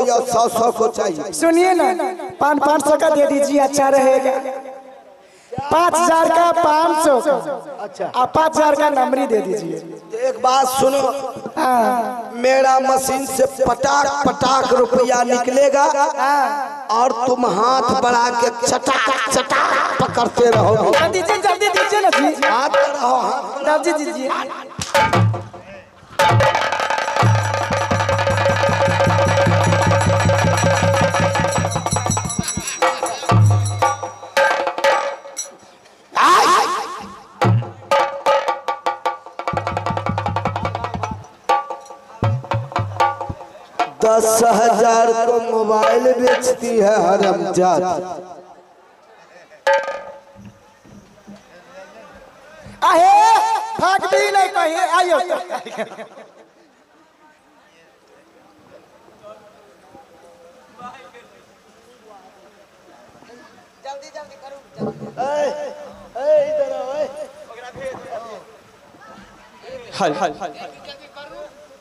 चाहिए और 100 को चाहिए। सुनिए ना, 500 का दे दीजिए, अच्छा रहेगा। 5000 का 500 का, अच्छा, आप 5000 का नंबरी दे दीजिए। एक बात सुनो, मेरा मशीन से पटाक पटाक रुपया निकलेगा और तुम हाथ बढ़ा के चटाक चटाक पकड़ते रहोगे। दीजिए, जल्दी दीजिए ना जी, हाथ बढ़ाओ, हाथ जल्दी दीजिए। दस 10,000 को मोबाइल बेचती है हरामजाद। आहे भाग भी नहीं कहीं, आइयो जल्दी जल्दी करो। इधर आओ।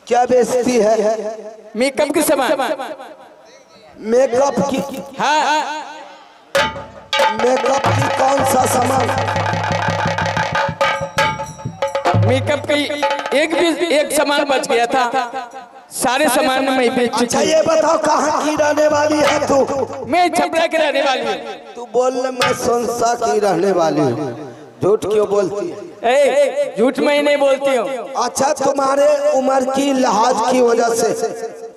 क्या बेचती है? मेकअप के सामान। मेकअप की? हाँ, मेकअप की कौन सा सामान? मेकअप की एक सामान बच गया था, सारे सामान मैं बेच चुकी। अच्छा ये बताओ कहाँ की रहने वाली है तू? मैं छपरा की रहने वाली हूँ। तू बोल मैं संसा की रहने वाली हूँ, झूठ क्यों बोलती है? झूठ मैं नहीं बोलती हूँ। अच्छा तुम्हारे उम्र की लिहाज की वजह से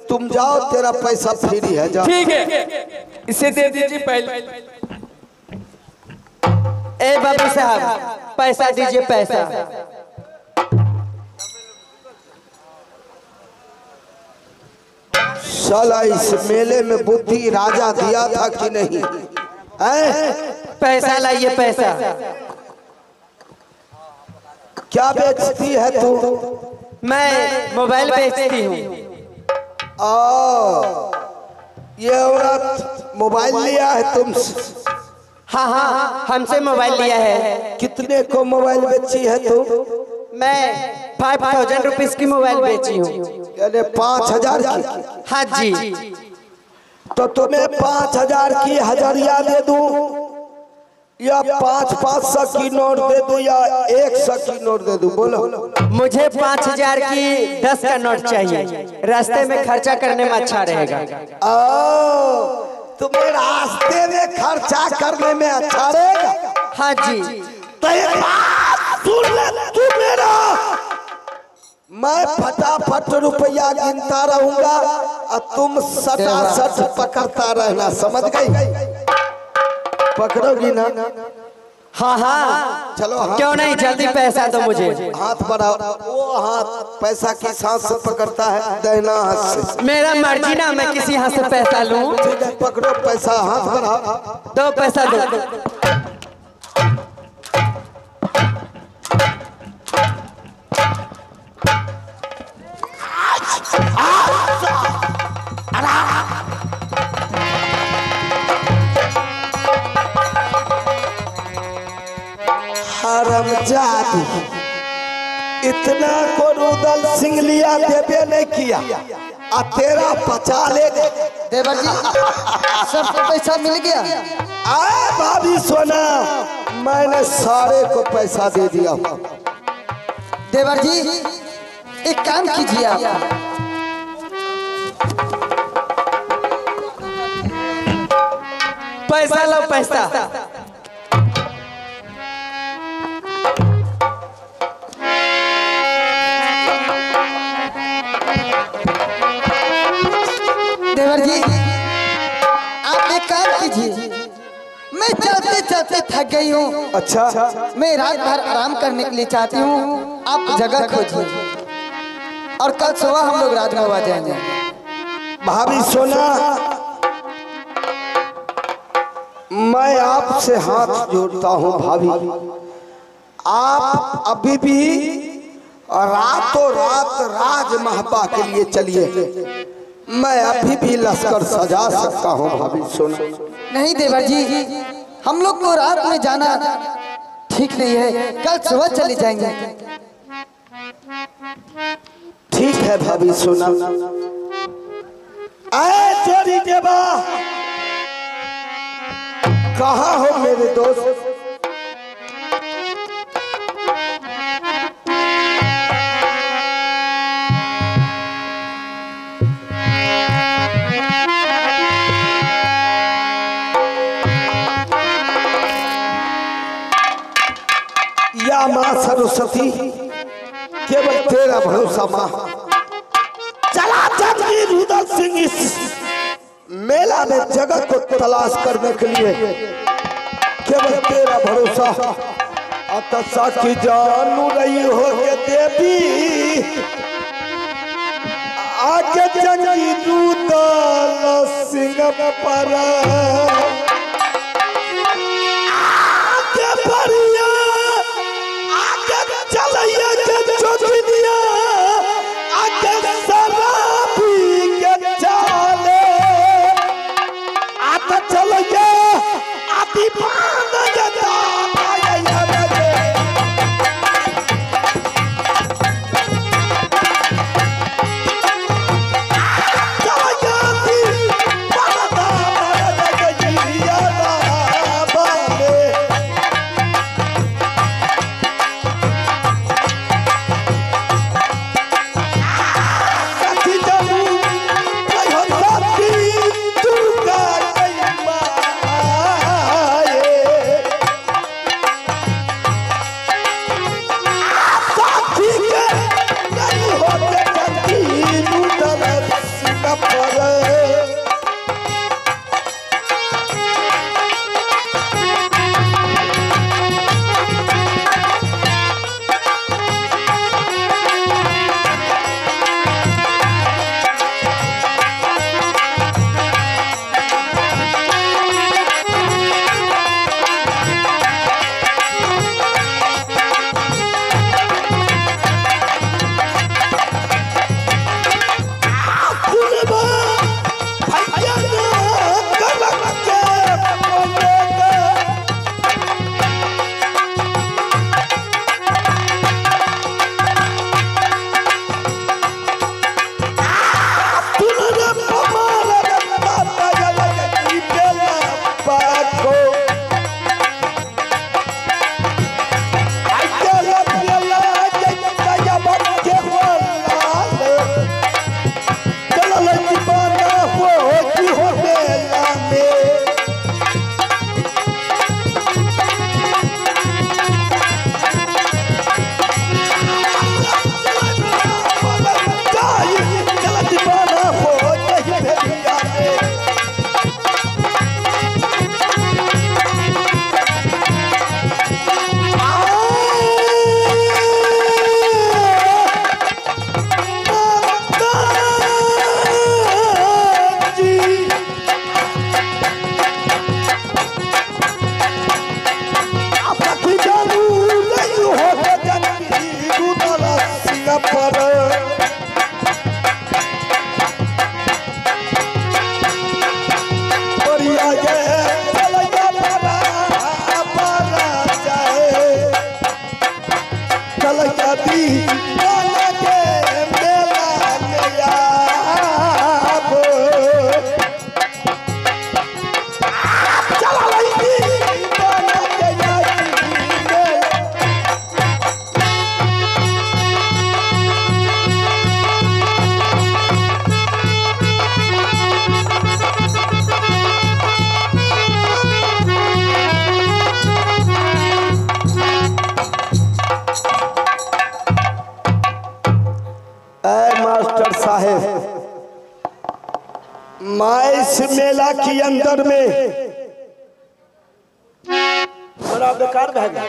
तुम जाओ, तेरा पैसा फ्री है, जाओ। ठीक है, इसे दे दीजिए पहले। ए बाबू साहब, पैसा दीजिए, पैसा। साला इस मेले में बुद्धि राजा दिया था कि नहीं? पैसा लाइए, पैसा। क्या बेचती है तू? मैं मोबाइल बेचती हूँ। ये औरत मोबाइल लिया है तुमसे? हाँ हाँ, हमसे मोबाइल लिया है। कितने को मोबाइल बेची है तू? मैं 5000 रुपीज की मोबाइल बेची हूँ। यानी 5000 की? हाँ जी। तो तुम्हें 5000 की हजरिया दे दूं या 500 की नोट दे दूं या 100 की नोट दे दूं? बोलो। मुझे 5000 की 10 का नोट चाहिए, रास्ते में खर्चा करने में अच्छा रहेगा। तुम्हें रास्ते में खर्चा करने में अच्छा रहेगा? हाँ जी। तो ये बात सुन ले तू मेरा, मैं फटाफट रुपया गिनता रहूंगा और तुम सटासट पकड़ता रहना, समझ गई? पकड़ोगी ना? हाँ हाँ, चलो हाँ। क्यों नहीं, जल्दी पैसा दो मुझे। हाथ बढ़ाओ। वो हाथ पैसा किस हाथ से पकड़ता है? दाहिना हाथ से। मेरा मर्जी ना, मैं किसी हाथ से पैसा लूं। ठीक है, पकड़ो पैसा, हाथ बढ़ाओ। दो, पैसा दो। हरामजादी, इतना को रुदल सिंह लिया देवे नहीं किया आ तेरा बचा ले। देवर जी, सब पैसा मिल गया? भाभी सोना, मैंने सारे को पैसा दे दिया। देवर जी एक काम कीजिए, आप पैसा लो, पैसा। देवर जी आप एक काम कीजिए, मैं चलते चलते थक गई हूँ। अच्छा, मैं रात भर आराम करने के लिए चाहती हूँ, आप जगह खोजिए और कल सुबह हम लोग राजगांव आ जाएंगे। भाभी सोना, मैं आपसे हाथ जोड़ता हूँ भाभी। आप अभी भी रातों रात राज महबा के लिए चलिए, मैं अभी भी लश्कर सजा सकता हूँ भाभी सोना। नहीं देवर जी, हम लोग को रात में जाना ठीक नहीं है, कल सुबह चले जाएंगे। ठीक है भाभी सोना। आए कहाँ हो मेरे दोस्त? या माँ सरस्वती, केवल तेरा भरोसा माँ। चला जंगी रुदल सिंह इस मेला में जगत को तलाश करने के लिए, केवल तेरा भरोसा। अतसा की जानू रही हो के देवी, आगे जंगी रुदल सिंह पर आगे बढ़िया, आगे चलिए के चौधरिया, आगे शराबी के चाले, आता चलिए आदि पान जदा पाया रे। मैं इस मेला के अंदर में बड़ा बेकार बह गया।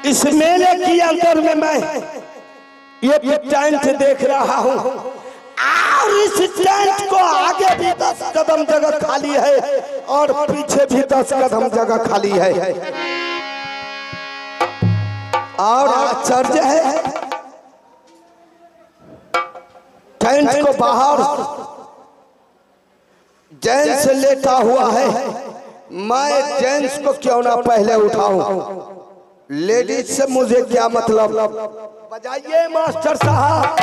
इस मेले के अंदर में मैं ये टेंट देख रहा हूँ और इस टेंट को आगे भी 10 कदम जगह खाली है और पीछे भी 10 कदम जगह खाली है। और आश्चर्य है, टेंट को बाहर जेंट्स लेटा हुआ है, मैं जेंट्स को क्यों ना पहले उठाऊं, लेडीज से मुझे क्या मतलब। बजाइए मास्टर साहब।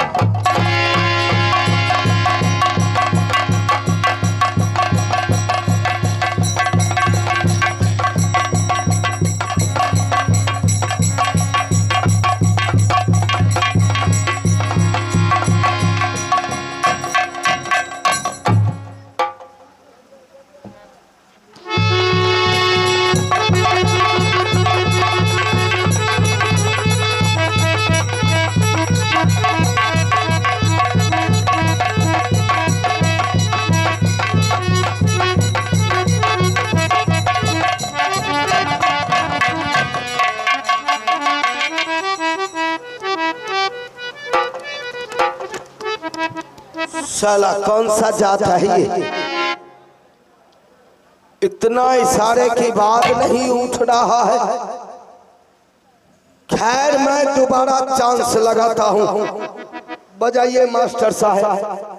साला कौन सा जात है ये, इतना इशारे की बात नहीं उठ रहा है। खैर मैं दोबारा चांस लगाता हूं। बजाइए मास्टर साहब।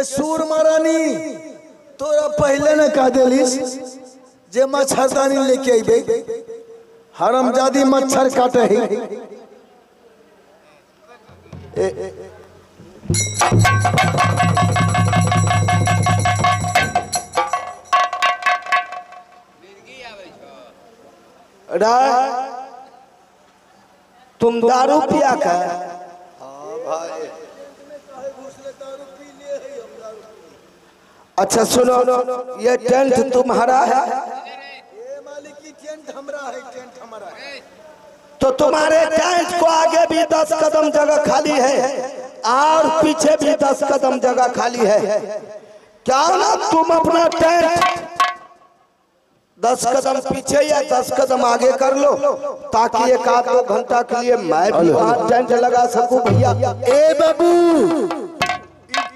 सूर महारानी तोरा पहले न कह दिलिस जे मच्छरदानी लेके अइबे, हरामजादी मच्छर काटे है। तुम दारू पिया कर। अच्छा सुनो, ये टेंट तुम्हारा है? ये मालिक की टेंट हमरा है, टेंट हमारा है। तो तुम्हारे टेंट को आगे भी 10 कदम जगह खाली है और पीछे भी 10 कदम जगह खाली है। क्या ना तुम अपना टेंट 10 कदम पीछे या 10 कदम आगे कर लो, ताकि एक आध 2 घंटा के लिए मैं भी वहां टेंट लगा सकूं। भैया ए बाबू,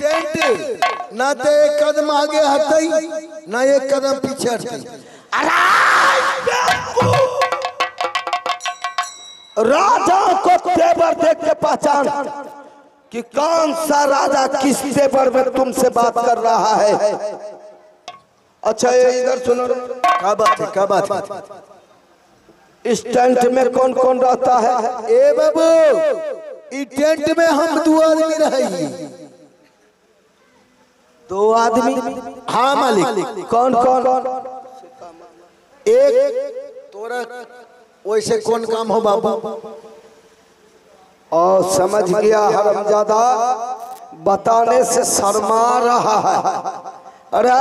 टेंट ना तो 1 कदम आगे हटई ना 1 कदम पीछे हटई। राजा को तेवर देख के पहचान कि कौन सा राजा किस तेवर में तुमसे बात कर रहा है। अच्छा ये इधर सुनो, क्या बात है, क्या बात है? इस टेंट में कौन कौन रहता है? ए बाबू, इस टेंट में हम 2 आदमी रही। 2 आदमी? हाँ मालिक। कौन कौन? एक तोरा वैसे कौन काम हो बाबू? और समझ गया हरामजादा, बताने से शर्मा रहा है। अरे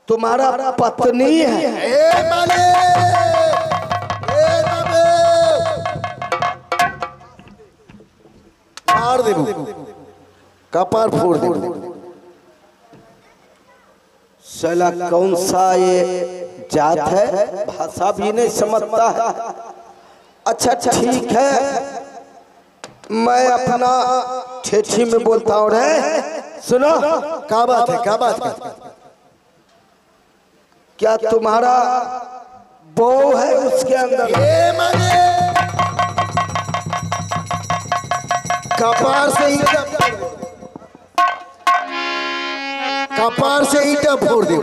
तुम्हारा पत्नी है? ए मार दे, कपार फोड़ दे। साला कौन सा ये जात है, भाषा भी नहीं समझता है। अच्छा ठीक है, मैं अपना ठेठी में बोलता हूँ। रे सुनो, क्या बात है, क्या बात है? क्या तुम्हारा बहू है उसके अंदर? कपार से ईंटा फोड़ दे।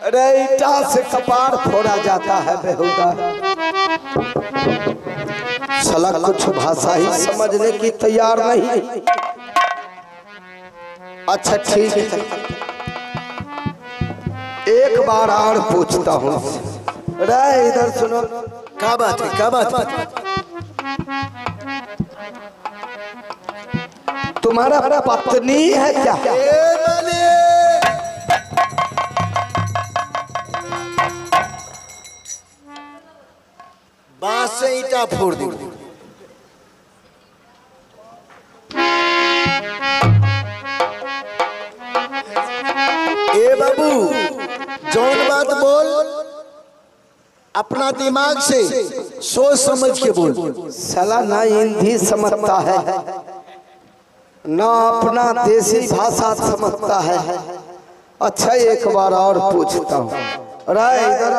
अरे ईंटा से कपार फोड़ा जाता है बेहुदा। साला कुछ भाषा ही समझने की तैयार नहीं। अच्छा ठीक है, एक बार और पूछता हूँ। अरे इधर सुनो, क्या बात है, क्या बात है? तुम्हारा पत्नी है क्या? ईटा फोड़ दी। ए बाबू जौन बात बोल अपना दिमाग से सोच समझ के बोल। साला ना हिंदी समझता है ना अपना देसी भाषा समझता है। अच्छा एक बार और पूछता हूँ राय इधर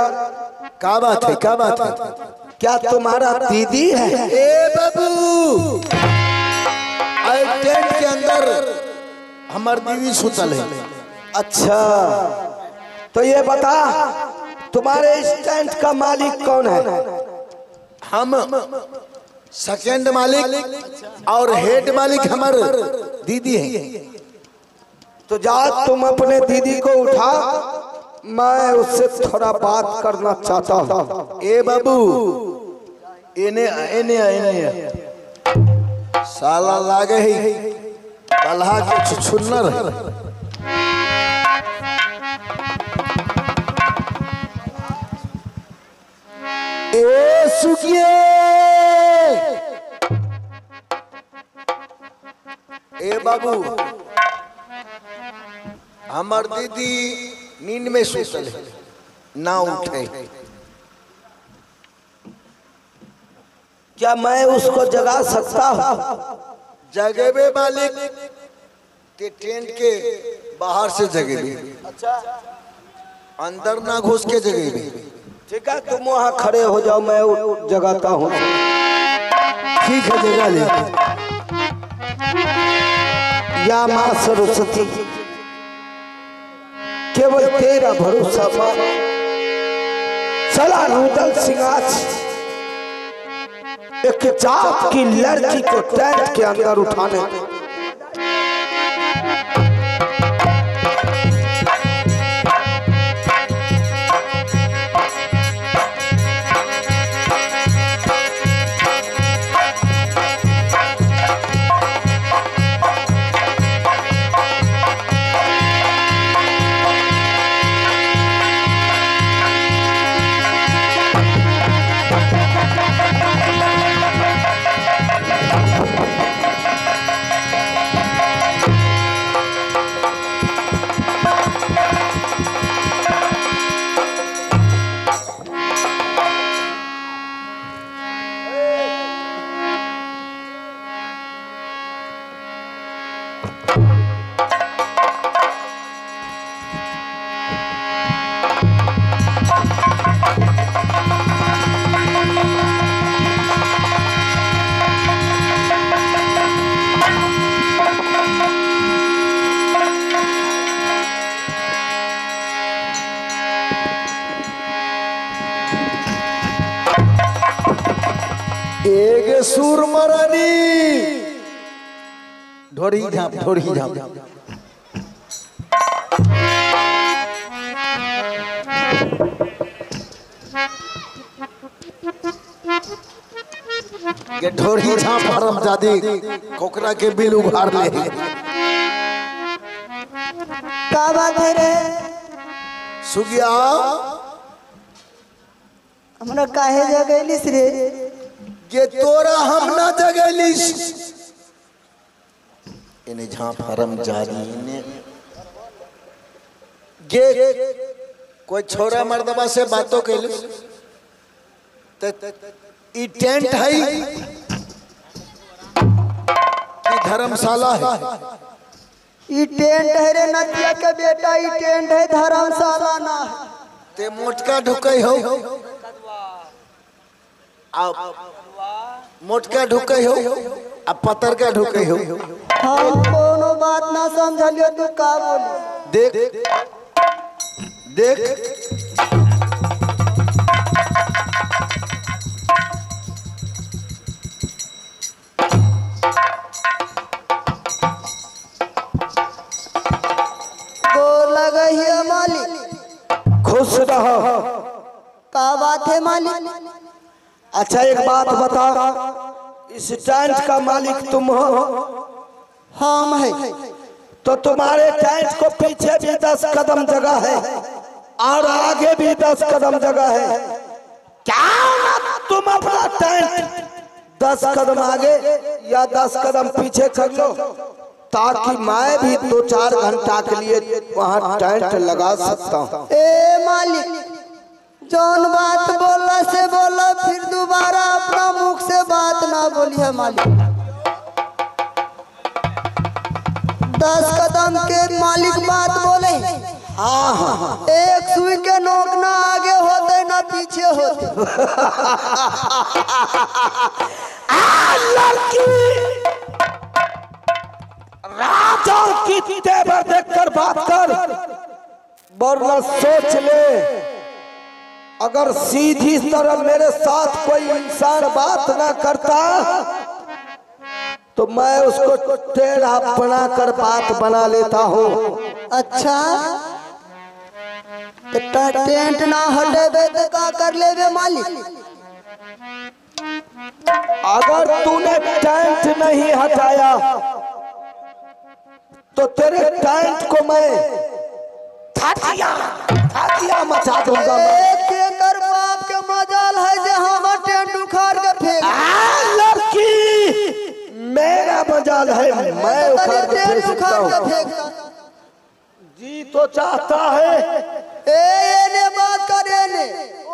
क्या बात है, क्या बात है? क्या तुम्हारा दीदी है? ए बाबू टेंट के अंदर हमार दीदी सुतल है। अच्छा तो ये बता तुम्हारे इस टेंट का मालिक कौन है? हम सेकंड मालिक और हेड मालिक हमार दीदी है। तो जा तुम अपने दीदी को उठा, मैं उससे थोड़ा बात करना चाहता हूँ। ए बाबू इन्हें इन्हें साला लागे ही बल्हा के छुछुन्नर है। ए सुखिए ए बाबू हमार दीदी नींद में सुतल है ना उठे। क्या मैं उसको जगा सकता हूँ? जगेबे मालिक ते टेंट के बाहर से जगेबे। अच्छा अंदर ना घुस के जगेबे। ठीक है तुम वहाँ खड़े हो जाओ, मैं जगाता हूँ। ठीक है जगा ले। या माँ सरस्वती केवल तेरा भरोसा माँ। चला नूतन सिंगाज एक जात की लड़की को टेंट के अंदर उठाने। एक सुर मरानी ढोरी झाप ढोरी झाप। के ढोरी झाप हरामजादी कोकरा के बिल उघार ले। का बात है रे? सुगिया हमरा काहे जगैलिस रे? ये तोरा हम ना जगैलिस। इन्हें झाप हरामजादी इन्हें गे कोई छोरा मर्दबा से बातों के ई टेंट है कि धर्मशाला है? ई टेंट है रे नदिया के बेटा, ई टेंट है धर्मशाला ना है। ते मोटका ढुकई हो आप मोटका ढुकई हो अब पत्थर का ढुकई हो। हम कोनो बात ना समझलियो, तू का बोली? देख देख गोर लगहिए मालिक। खुश रहो। का बात है मालिक? अच्छा एक बात बता, इस टेंट का मालिक तुम हो? हम है। तो तुम्हारे टेंट को पीछे भी 10 कदम जगह है और आगे भी 10 कदम जगह है। क्या तुम अपना टेंट 10 कदम आगे या 10 कदम पीछे कर लो, ताकि मैं भी 2-4 घंटा के लिए वहाँ टेंट लगा सकता हूँ। ए मालिक, जौन बात बोला से बोला, फिर दोबारा अपना मुख से बात ना बोलिए मालिक। 10 कदम के मालिक बात बोले। हाँ हाँ, एक सुई के नोक ना आगे होते ना पीछे होते। लड़की राजा की तेवर देखकर बात कर, वरना सोच ले, अगर सीधी तरह मेरे साथ कोई इंसान बात ना करता तो मैं उसको टेढ़ा बनाकर बात बना लेता हूँ। अच्छा, तो टेंट ना हटेबे तो का कर लेबे मालिक? अगर तूने टेंट नहीं हटाया तो तेरे टेंट को मैं थातिया मचा दूंगा। एक एकर बाप के मजाल है जे हम टेंट उखाड़ के फेंक। लड़की मेरा मजाल है, मैं उखाड़ के फेंक सकता हूँ। जी तो चाहता है एने बात करे, ने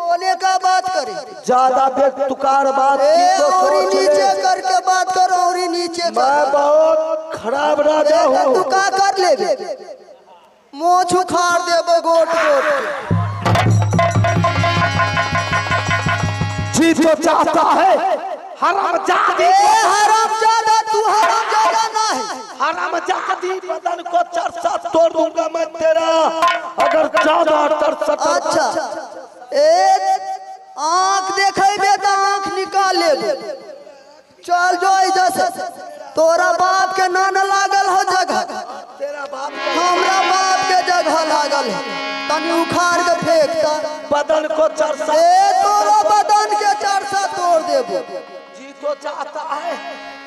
ओने का बात करे, ज्यादा बेतुकार बात की तो औरी सोच नीचे ले। करके बात करो, औरी नीचे मैं बहुत खराब राजा हूँ। तू का कर लेबे? मोछ उखाड़ देबे गोट गोट। जी तो चाहता है हरामजादी, हरामजादा, तू हरामजादा ना है। हरामजादी बदन को चरसा तोड़ दूंगा मैं तेरा, अगर ज्यादा तरसत। अच्छा, एक आँख देखेबे तो आँख निकाल लेबे। चल जो इधर से, तोरा बाप के ना न लागल हो जगह, तेरा बाप हमरा बाप के जगह लागल है, तनी उखाड़ के फेंकता। बदन को चरसा, तोरा बदन के चरसा तोड़ देबो। जी तो चाहता है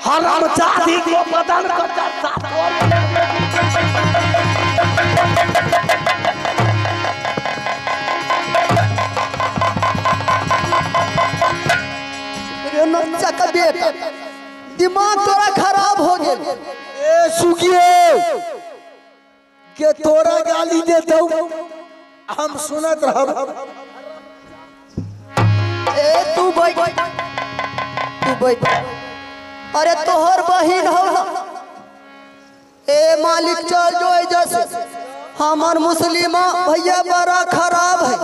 हरामजादी को बदन को चरसा तोड़। नच्चा का बेटा, दिमाग तोरा खराब हो गया। ए सुखिए के तोरा गाली दे दऊ, हम सुनत रहब। ए तू बैठ, तू बैठ। अरे तोहर बहिन हो ना। ए मालिक चल जो इधर से, हमार मुस्लिमा भैया बड़ा खराब है।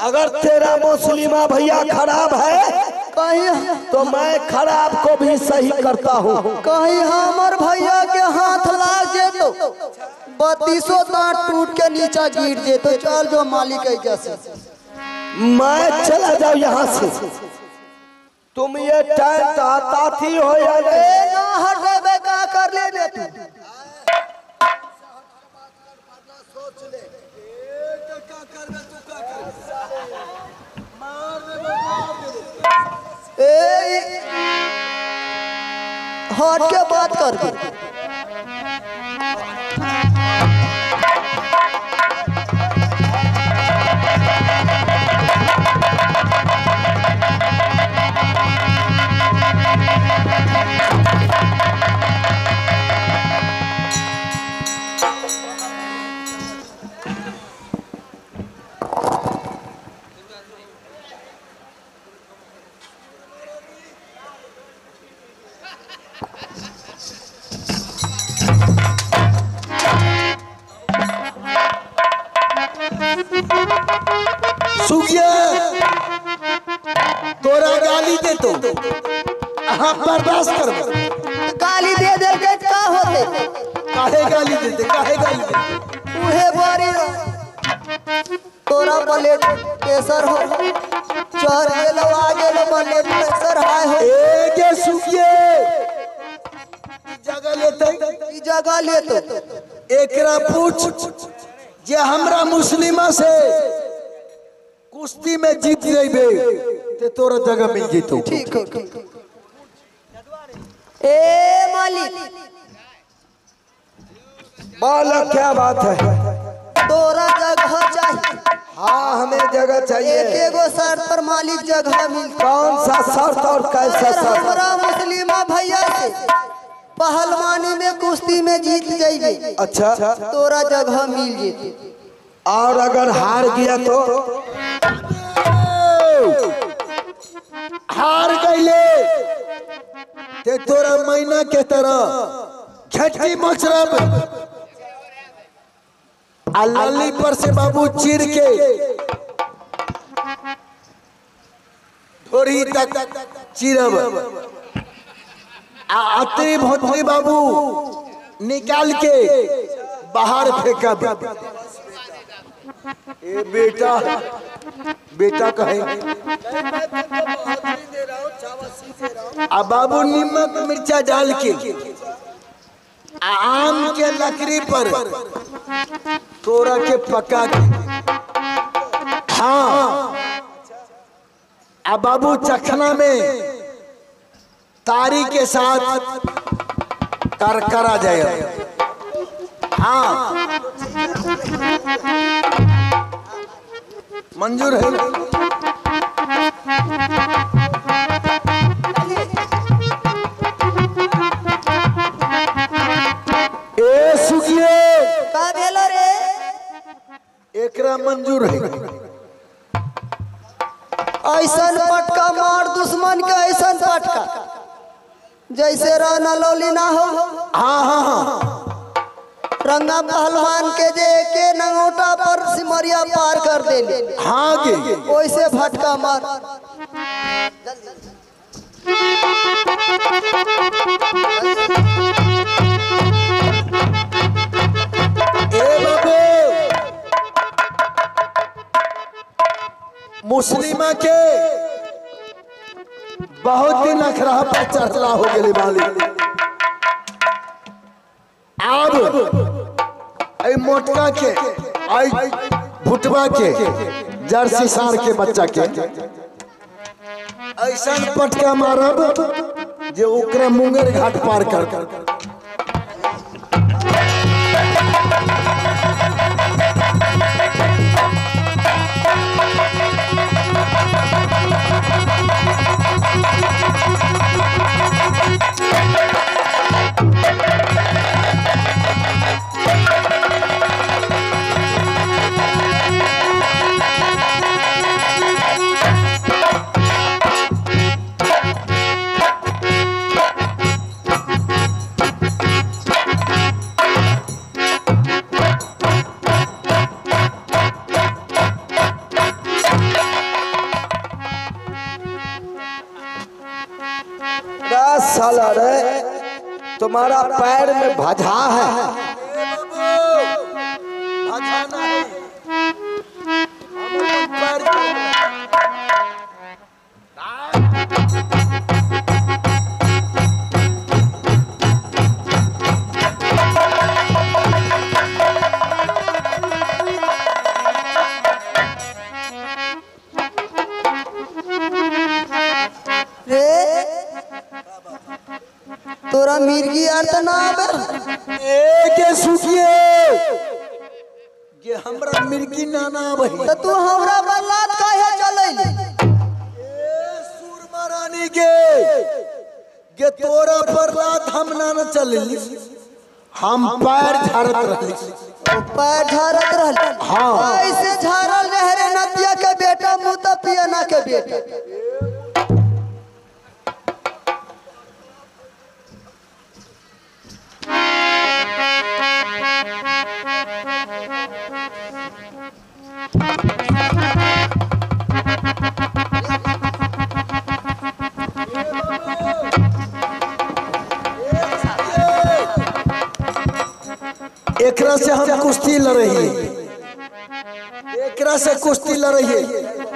अगर तेरा मुस्लिमा भैया खराब है कहीं तो मैं खराब को भी सही करता हूँ। कहीं हमार भैया के हाथ लाग जे तो 32 दांत टूट के नीचा गिर जे तो। चल जो मालिक है से, मैं चला जाऊँ यहाँ से। तुम ये टेंट आता थी हो या नहीं? ना हटेबे का कर लेबे तू। हट के बात कर दे। तोरा गाली दे तो हम बर्दाश्त करब। गाली दे दे के का होते? काहे गाली देते, काहे गाली देते? उहे बारी तोरा प्लेट प्रेशर हो, चढ़ गेलो आगे लो प्लेट प्रेशर हाई हो। ए के सुखिए जगह लेते, ई जगह लेतो एकरा पूछ जे हमरा मुस्लिमा से कुश्ती में जीत जेबे ते तोरा जगह मिल जेतो। ठीक है। ए मालिक बोलो क्या बात है? तोरा जगह चाहिए। हाँ हमें जगह चाहिए। एक एगो शर्त पर मालिक जगह मिलता। कौन सा शर्त और कैसा शर्त? हमरा मुस्लिमा भैया से पहलवानी में कुश्ती में जीत जाइए। अच्छा, तोरा जगह मिल जेती। और अगर हार गया तो? हार गईले ते तोरा मैना के तरह झटकी मचरब आ लल्ली पर से बाबू चीर के ढोरी तक चीरब आ अतरी भोतरी बाबू निकाल के बाहर फेंकब। ए बेटा बेटा कहे आ बाबू नमक मिर्चा डाल के आम के लकड़ी पर तोरा के पका के हाँ आ बाबू चखना में तारी के साथ करकरा जाए। हाँ मंजूर है। ए सुखिए का भेलो रे? एकरा मंजूर है। ऐसन पटका मार दुश्मन के, ऐसन पटका जैसे राना लौली ना हो। हाँ हाँ हाँ रंगा पहलवान के जे के नंगोटा पर सिमरिया पार कर देली। हाँ गे वैसे फटका मार। ए बाबू मुस्लिमा के बहुत दिन अखरा पर चढ़ला हो गए मालिक। अब आई मोटका के आई भुटवा के जर्सी सार के बच्चा के ऐसा पटका मारब जे ओकरा मुंगेर घाट पार कर। साला रे तुम्हारा पैर में भजा है। तोरा मिर्गी यार तो ना आवे। के सुखिए ये हमरा मिर्गी ना ना आवे। तो तू हमरा बल्लात काहे चलैली? सूरमा रानी के तोरा पर रात हम ना न चलली। हम पैर झाड़त रहली। पैर झाड़त रहली? हाँ ऐसे झाड़ल रहे रे नदिया के बेटा मुता पियना के बेटा। एकरा से हम कुश्ती लड़ही। एकरा से कुश्ती लड़ही।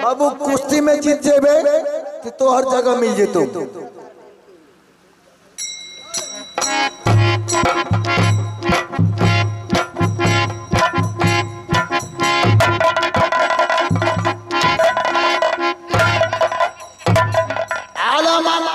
बाबू कुश्ती में जीत जेबे तो हर जगह मिल जेतो। आला माला